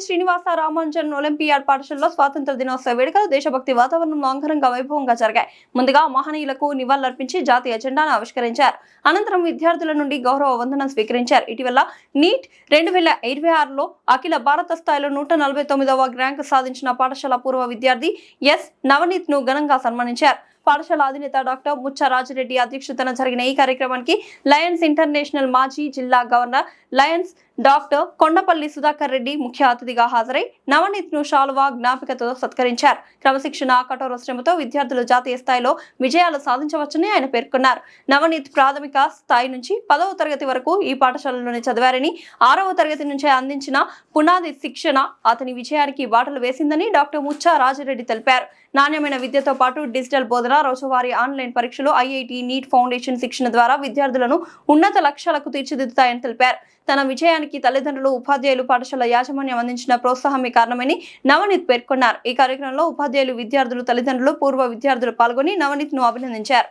Srinivasa Ramanujan olympiad పాఠశాలలో స్వాతంత్ర దినోత్సవ వేడుకలు దేశభక్తి వాతావరణంలో అంగరంగ వైభవంగా జరిగాయి. ముందుగా మహనీయులకు నివాళులర్పించి జాతీయ జెండాను ఆవిష్కరించారు. అనంతరం విద్యార్థుల నుండి గౌరవ వందనం స్వీకరించారు. ఇటీవల నీట్ 2026లో అఖిల భారత స్థాయిలో 149వ ర్యాంకు సాధించిన పాఠశాల పూర్వ విద్యార్థి ఎస్ నవనీత్ ను ఘనంగా సన్మానించారు. పాఠశాల అధినేత డాక్టర్ ముచ్చ రాజిరెడ్డి అధ్యక్షతన జరిగిన ఈ కార్యక్రమానికి లయన్స్ ఇంటర్నేషనల్ మాజీ జిల్లా governor Lions doctor Kondapalli Sudhakar Reddy ముఖ్య అతిథిగా హాజరై నవనీత్ ను శాలువా జ్ఞాపికతో సత్కరించారు. క్రమశిక్షణ కఠోర శ్రమతో విద్యార్థులు జాతీయ స్థాయిలో విజయాలు సాధించవచ్చని ఆయన పేర్కొన్నారు. నవనీత్ ప్రాథమిక స్థాయి నుంచి 10వ తరగతి వరకు ఈ పాఠశాలలోనే చదివారని 6వ తరగతి నుంచే అందించిన పునాది శిక్షణ అతని విజయానికి బాటలు వేసిందని డాక్టర్ ముచ్చ రాజిరెడ్డి తెలిపారు. నాణ్యమైన విద్యతో పాటు డిజిటల్ బోధన, రోజువారీ ఆన్లైన్ పరీక్షలు, ఐఐటి, నీట్ ఫౌండేషన్ శిక్షణ ద్వారా విద్యార్థులను ఉన్నత లక్ష్యాలకు తీర్చిదిద్దుతాయని తెలిపారు. తన విజయానికి తల్లిదండ్రులు, ఉపాధ్యాయులు, పాఠశాల యాజమాన్యం అందించిన ప్రోత్సాహమే కారణమని నవనీత్ పేర్కొన్నారు. ఈ కార్యక్రమంలో ఉపాధ్యాయులు, విద్యార్థులు, తల్లిదండ్రులు, పూర్వ విద్యార్థులు పాల్గొని నవనీత్ ను అభినందించారు.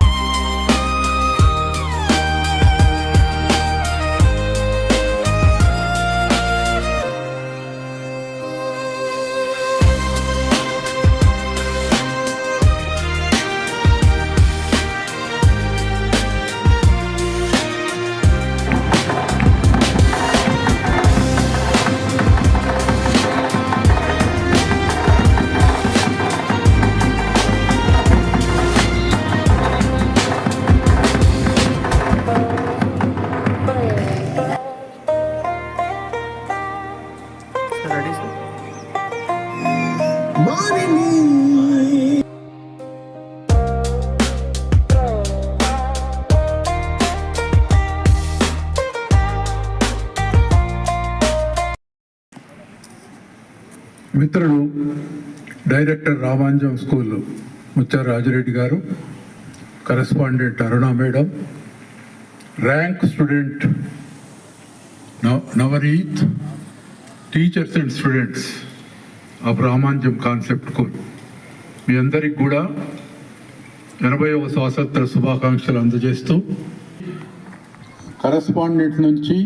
మిత్రులు డైరెక్టర్ రామాంజం స్కూల్ ముచ్చ రాజిరెడ్డి గారు, correspondent Aruna madam, rank student Navneeth, teachers and students of Ramanjam concept school, మీ అందరికి కూడా 80వ స్వాతంత్ర శుభాకాంక్షలు అందజేస్తూ, కరెస్పాండెంట్ నుంచి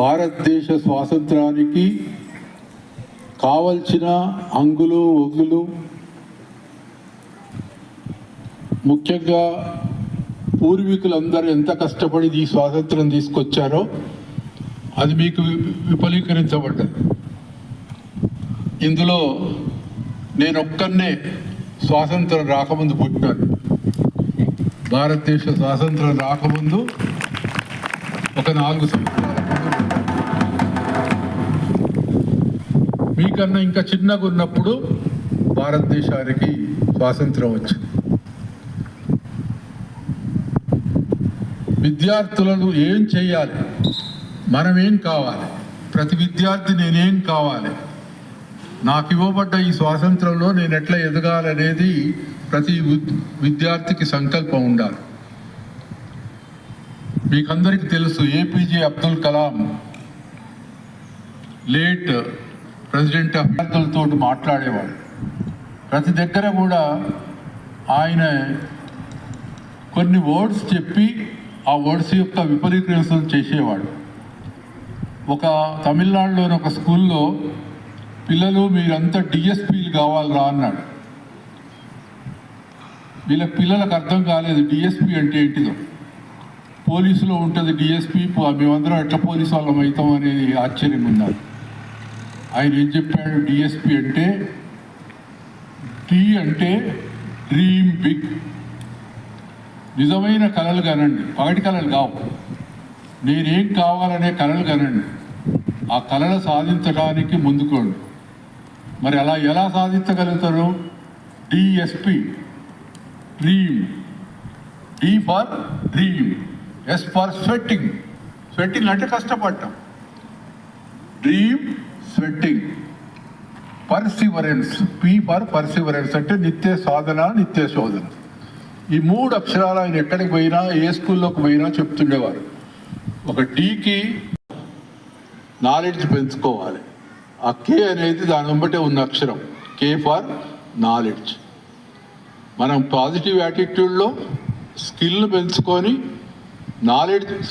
భారతదేశ స్వాతంత్రానికి కావలసిన అంగులు ఒగులు, ముఖ్యంగా పూర్వీకులందరూ ఎంత కష్టపడి ఈ స్వాతంత్రం తీసుకొచ్చారో అది మీకు విఫలీకరించబడ్డది. ఇందులో నేను ఒక్కనే స్వాతంత్రం రాకముందు పుట్టాను. భారతదేశ స్వాతంత్రం రాకముందు ఒక 4 సంవత్సరాల మీకన్నా ఇంకా చిన్నగా ఉన్నప్పుడు భారతదేశానికి స్వాతంత్రం వచ్చింది. విద్యార్థులను ఏం చేయాలి, మనం ఏం కావాలి, ప్రతి విద్యార్థి నేనేం కావాలి, నాకు ఇవ్వబడ్డ ఈ స్వాతంత్రంలో నేను ఎట్లా ఎదగాలనేది ప్రతి విద్యార్థికి సంకల్పం ఉండాలి. మీకందరికీ తెలుసు, APJ Abdul Kalam late president of విద్యార్థులతో మాట్లాడేవాడు. ప్రతి దగ్గర కూడా ఆయన కొన్ని వర్డ్స్ చెప్పి ఆ వర్డ్స్ యొక్క విపరీకరణ చేసేవాడు. ఒక తమిళనాడులోని ఒక స్కూల్లో పిల్లలు మీరంతా డిఎస్పీలు కావాలరా అన్నాడు. పిల్లలకు అర్థం కాలేదు డిఎస్పీ అంటే ఏంటిదో. పోలీసులో ఉంటుంది డిఎస్పీ, మేమందరం ఎట్లా పోలీసు వాళ్ళం అవుతాం అనేది ఆశ్చర్యం ఉన్నారు. ఆయన ఏం చెప్పాడు, డిఎస్పీ అంటే టీ అంటే డ్రీమ్ బిగ్, నిజమైన కళలు కనండి, పగటి కళలు కావు, నేనేం కావాలనే కళలు కనండి, ఆ కళలు సాధించడానికి ముందుకోండి. మరి అలా ఎలా సాధించగలుగుతారు? DSP, dream, D for dream, S for sweating, sweating అంటే కష్టపడటం, dream sweating, perseverance, P for perseverance అంటే నిత్య సాధన, నిత్య శోధన. ఈ 3 అక్షరాలు ఆయన ఎక్కడికి పోయినా, ఏ స్కూల్లోకి పోయినా చెప్తుండేవారు. ఒక డీకి నాలెడ్జ్ పెంచుకోవాలి, ఆ కే అనేది దాని వెంబటే ఉన్న అక్షరం, కే ఫర్ నాలెడ్జ్. మనం పాజిటివ్ యాటిట్యూడ్లో స్కిల్ను పెంచుకొని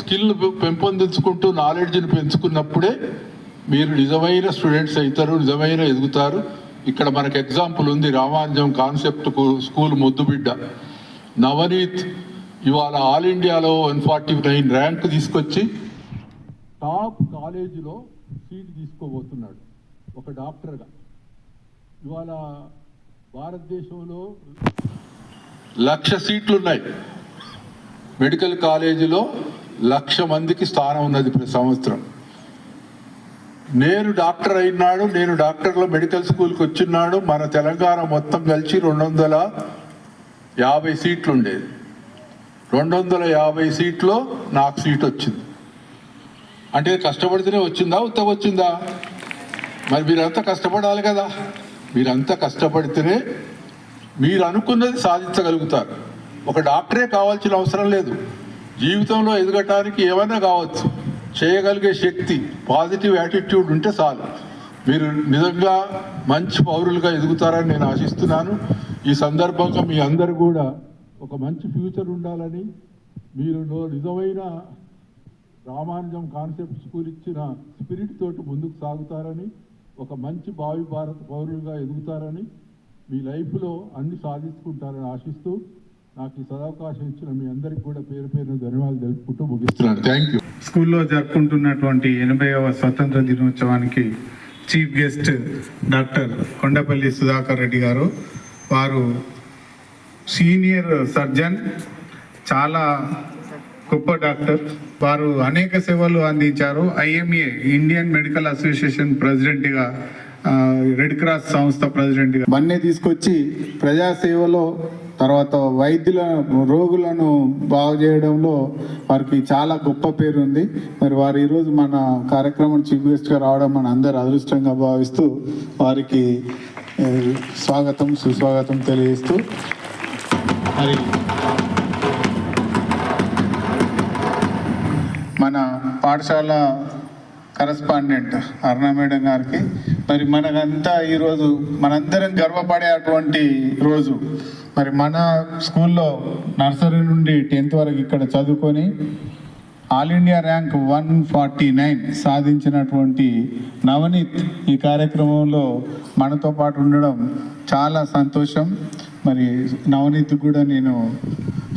స్కిల్ను పెంపొందించుకుంటూ నాలెడ్జ్ని పెంచుకున్నప్పుడే మీరు నిజమైన స్టూడెంట్స్ అవుతారు, నిజమైన ఎదుగుతారు. ఇక్కడ మనకు ఎగ్జాంపుల్ ఉంది, రామానుజం కాన్సెప్ట్ స్కూల్ ముద్దుబిడ్డ నవనీత్ ఇవాళ ఆల్ ఇండియాలో 149 ర్యాంక్ తీసుకొచ్చి టాప్ కాలేజీలో సీట్ తీసుకోబోతున్నాడు ఒక డాక్టర్గా. ఇవాళ భారతదేశంలో 1,00,000 సీట్లు ఉన్నాయి. మెడికల్ కాలేజీలో 1,00,000 మందికి స్థానం ఉన్నది ప్రతి సంవత్సరం. నేను డాక్టర్ అయినాడు, నేను డాక్టర్లో మెడికల్ స్కూల్కి వచ్చినాడు. మన తెలంగాణ మొత్తం కలిసి 250 సీట్లు ఉండేది. 250 సీట్లో నాకు సీట్ వచ్చింది. అంటే కష్టపడితేనే వచ్చిందా, ఉత్తగా వచ్చిందా? మరి మీరంతా కష్టపడాలి కదా. మీరంతా కష్టపడితేనే మీరు అనుకున్నది సాధించగలుగుతారు. ఒక డాక్టరే కావాల్సిన అవసరం లేదు. జీవితంలో ఎదగటానికి ఏమైనా కావచ్చు. చేయగలిగే శక్తి, పాజిటివ్ యాటిట్యూడ్ ఉంటే చాలు. మీరు నిజంగా మంచి పౌరులుగా ఎదుగుతారని నేను ఆశిస్తున్నాను. ఈ సందర్భంగా మీ అందరు కూడా ఒక మంచి ఫ్యూచర్ ఉండాలని, మీరు నిజమైన రామానుజం కాన్సెప్ట్ స్కూల్ ఇచ్చిన స్పిరిట్ తోటి ముందుకు సాగుతారని, ఒక మంచి భావి భారత పౌరులుగా ఎదుగుతారని, మీ లైఫ్లో అన్ని సాధించుకుంటారని ఆశిస్తూ నాకు ఈ సదవకాశం ఇచ్చిన మీ అందరికీ కూడా పేరు పేరున ధన్యవాదాలు తెలుపుకుంటూ ముగిస్తున్నాను. Thank you. స్కూల్లో జరుపుకుంటున్నటువంటి 80వ స్వతంత్ర దినోత్సవానికి chief guest doctor Kondapalli Sudhakar Reddy గారు. వారు సీనియర్ సర్జన్, చాలా గొప్ప డాక్టర్. వారు అనేక సేవలు అందించారు. IMA ఇండియన్ మెడికల్ అసోసియేషన్ ప్రెసిడెంట్గా, రెడ్ క్రాస్ సంస్థ ప్రెసిడెంట్గా అన్నీ తీసుకొచ్చి ప్రజాసేవలో, తర్వాత రోగులను బాగు చేయడంలో వారికి చాలా గొప్ప పేరు ఉంది. మరి వారు ఈరోజు మన కార్యక్రమం చీఫ్ గెస్ట్గా రావడం మన అందరు అదృష్టంగా భావిస్తూ వారికి స్వాగతం సుస్వాగతం తెలియజేస్తూ, మరి మన పాఠశాల కరస్పాండెంట్ అరుణ మేడం గారికి, మరి మనకంతా ఈరోజు మనందరం గర్వపడే అటువంటి రోజు. మరి మన స్కూల్లో నర్సరీ నుండి 10th వరకు ఇక్కడ చదువుకొని ఆల్ ఇండియా ర్యాంక్ 149 సాధించినటువంటి నవనీత్ ఈ కార్యక్రమంలో మనతో పాటు ఉండడం చాలా సంతోషం. మరి నవనీత్ కూడా నేను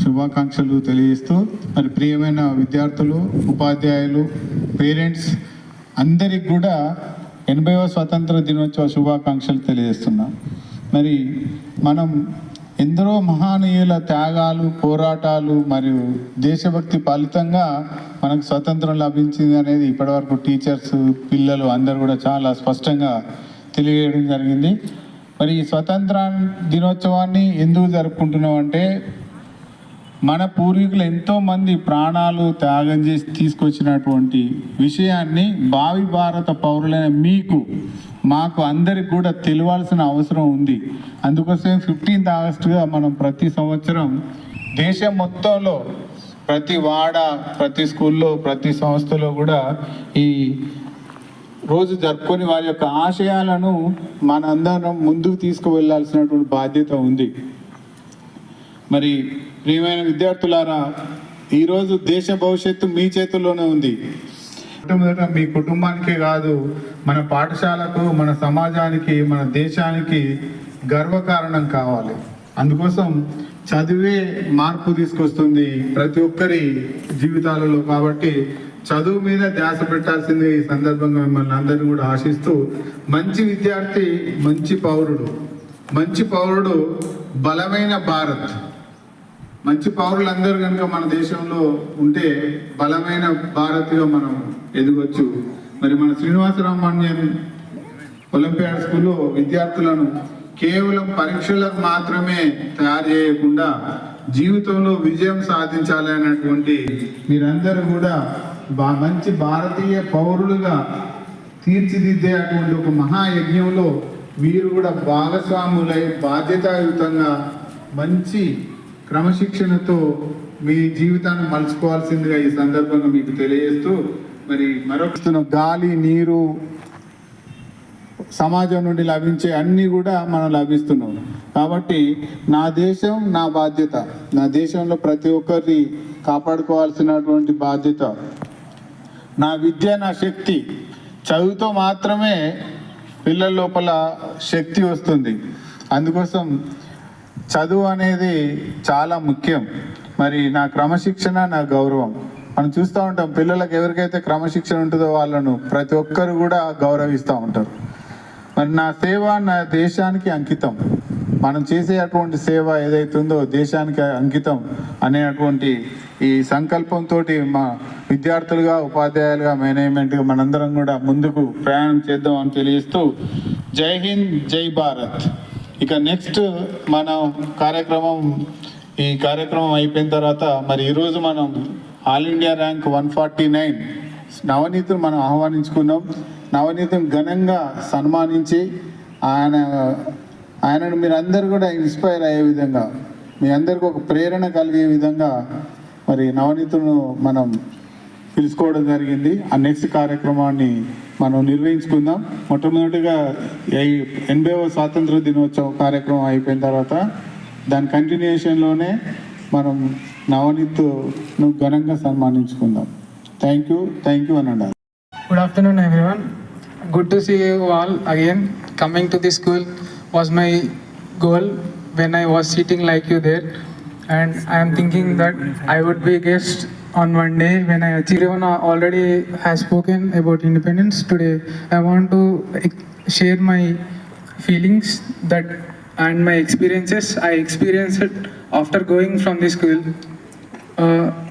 శుభాకాంక్షలు తెలియజేస్తూ, మరి ప్రియమైన విద్యార్థులు, ఉపాధ్యాయులు, పేరెంట్స్ అందరికి కూడా 80వ స్వతంత్ర దినోత్సవ శుభాకాంక్షలు తెలియజేస్తున్నాం. మరి మనం ఎందరో మహానీయుల త్యాగాలు, పోరాటాలు మరియు దేశభక్తి ఫలితంగా మనకు స్వతంత్రం లభించింది అనేది ఇప్పటివరకు టీచర్స్, పిల్లలు అందరూ కూడా చాలా స్పష్టంగా తెలియజేయడం జరిగింది. మరి ఈ స్వతంత్ర దినోత్సవాన్ని ఎందుకు జరుపుకుంటున్నాం అంటే, మన పూర్వీకులు ఎంతోమంది ప్రాణాలు త్యాగం చేసి తీసుకొచ్చినటువంటి విషయాన్ని భావి భారత పౌరులైన మీకు, మాకు అందరికి కూడా తెలియాల్సిన అవసరం ఉంది. అందుకోసం 15th ఆగస్టుగా మనం ప్రతి సంవత్సరం దేశం మొత్తంలో ప్రతి వాడ, ప్రతి స్కూల్లో, ప్రతి సంస్థలో కూడా ఈ రోజు జరుపుకొని వారి యొక్క ఆశయాలను మనందరం ముందుకు తీసుకువెళ్ళాల్సినటువంటి బాధ్యత ఉంది. మరి ప్రియమైన విద్యార్థులారా, ఈరోజు దేశ భవిష్యత్తు మీ చేతుల్లోనే ఉంది. మొట్టమొదట మీ కుటుంబానికే కాదు, మన పాఠశాలకు, మన సమాజానికి, మన దేశానికి గర్వకారణం కావాలి. అందుకోసం చదివే మార్పు తీసుకొస్తుంది ప్రతి ఒక్కరి జీవితాలలో. కాబట్టి చదువు మీద ధ్యాస పెట్టాల్సింది ఈ సందర్భంగా మిమ్మల్ని అందరినీ కూడా ఆశిస్తూ, మంచి విద్యార్థి మంచి పౌరుడు, మంచి పౌరుడు బలమైన భారత్. మంచి పౌరులందరూ కనుక మన దేశంలో ఉంటే బలమైన భారత్గా మనం ఎదగొచ్చు. మరి మన శ్రీనివాసరామన్యన్ ఒలింపియాడ్ స్కూల్లో విద్యార్థులను కేవలం పరీక్షలకు మాత్రమే తయారు చేయకుండా జీవితంలో విజయం సాధించాలి అనేటువంటి మీరందరూ కూడా మంచి భారతీయ పౌరులుగా తీర్చిదిద్దే అటువంటి ఒక మహాయజ్ఞంలో మీరు కూడా భాగస్వాములై బాధ్యతాయుతంగా మంచి క్రమశిక్షణతో మీ జీవితాన్ని మలుచుకోవాల్సిందిగా ఈ సందర్భంగా మీకు తెలియజేస్తూ, మరి మరొక గాలి, నీరు, సమాజం నుండి లభించే అన్నీ కూడా మనం లభిస్తున్నాం. కాబట్టి నా దేశం నా బాధ్యత, నా దేశంలో ప్రతి ఒక్కరిని కాపాడుకోవాల్సినటువంటి బాధ్యత, నా విద్య నా శక్తి, చదువుతో మాత్రమే పిల్లల లోపల శక్తి వస్తుంది. అందుకోసం చదువు అనేది చాలా ముఖ్యం. మరి నా క్రమశిక్షణ, నా గౌరవం. మనం చూస్తూ ఉంటాం, పిల్లలకు ఎవరికైతే క్రమశిక్షణ ఉంటుందో వాళ్ళను ప్రతి ఒక్కరు కూడా గౌరవిస్తూ ఉంటారు. మరి నా సేవ నా దేశానికి అంకితం. మనం చేసే అటువంటి సేవ ఏదైతుందో దేశానికి అంకితం అనేటువంటి ఈ సంకల్పంతో మా విద్యార్థులుగా, ఉపాధ్యాయులుగా, మేనేజ్మెంట్గా మనందరం కూడా ముందుకు ప్రయాణం చేద్దాం అని తెలియజేస్తూ జై హింద్, జై భారత్. ఇక నెక్స్ట్ మన ఈ కార్యక్రమం అయిపోయిన తర్వాత మరి ఈరోజు మనం ఆల్ ఇండియా ర్యాంక్ 149 నవనీతులు మనం ఆహ్వానించుకున్నాం. నవనీతుని ఘనంగా సన్మానించి ఆయనను మీరందరూ కూడా ఇన్స్పైర్ అయ్యే విధంగా, మీ అందరికీ ఒక ప్రేరణ కలిగే విధంగా మరి నవనీతులను మనం పిలుచుకోవడం జరిగింది. ఆ నెక్స్ట్ కార్యక్రమాన్ని మనం నిర్వహించుకుందాం. మొట్టమొదటిగా 80వ స్వాతంత్ర దినోత్సవ కార్యక్రమం అయిపోయిన తర్వాత దాని కంటిన్యూషన్లోనే మనం నవనీత్ను ఘనంగా సన్మానించుకుందాం. థ్యాంక్ యూ అనండి. Good afternoon, everyone. Good to see you all again. Coming to this school was my goal when I was sitting like you there, and I am thinking that I would be a guest on one day when I achieve. Everyone already has spoken about independence. Today, I want to share my feelings that and my experiences I experienced after going from this school.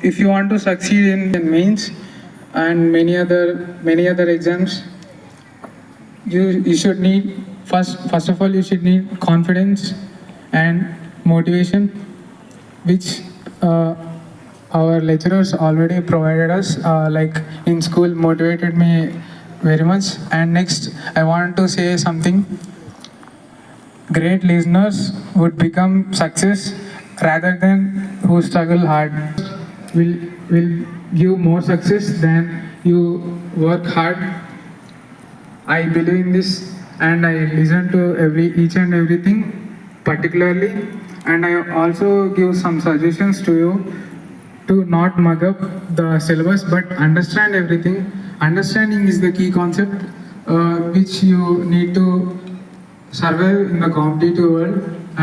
If you want to succeed in mains and many other exams, you should need first of all you should need confidence and motivation, which our lecturers already provided us, like in school motivated me very much. And next I want to say something. Great listeners would become success rather than who struggle hard will give more success than you work hard. I believe in this, and I listen to each and everything particularly, and I also give some suggestions to you to not mug up the syllabus but understand everything. Understanding is the key concept which you need to survive in the competitive world.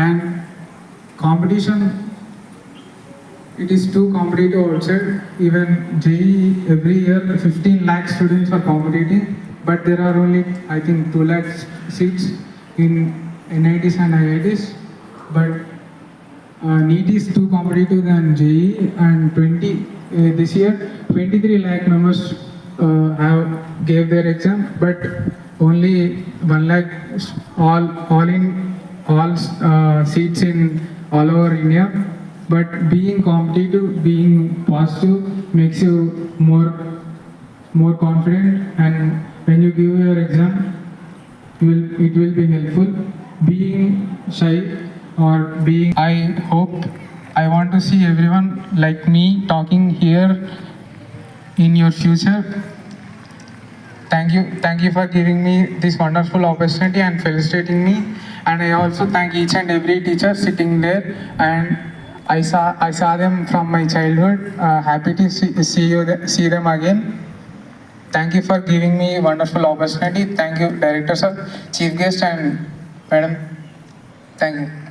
And competition, it is too competitive outside. Even JEE, every year 15 lakh students are competing, but there are only I think 2 lakh seats in NITs and IITs. But NEET is too competitive than JEE, and this year 23 lakh members have gave their exam, but only 1 lakh all seats in all over India. But being competitive, being positive makes you more confident, and when you give your exam, it will be helpful. Being shy or being, I want to see everyone like me talking here in your future. Thank you for giving me this wonderful opportunity and felicitating me. And I also thank each and every teacher sitting there, and I saw them from my childhood. Happy to see them again. Thank you for giving me wonderful opportunity. Thank you, Director Sir, Chief Guest, and Madam. Thank you.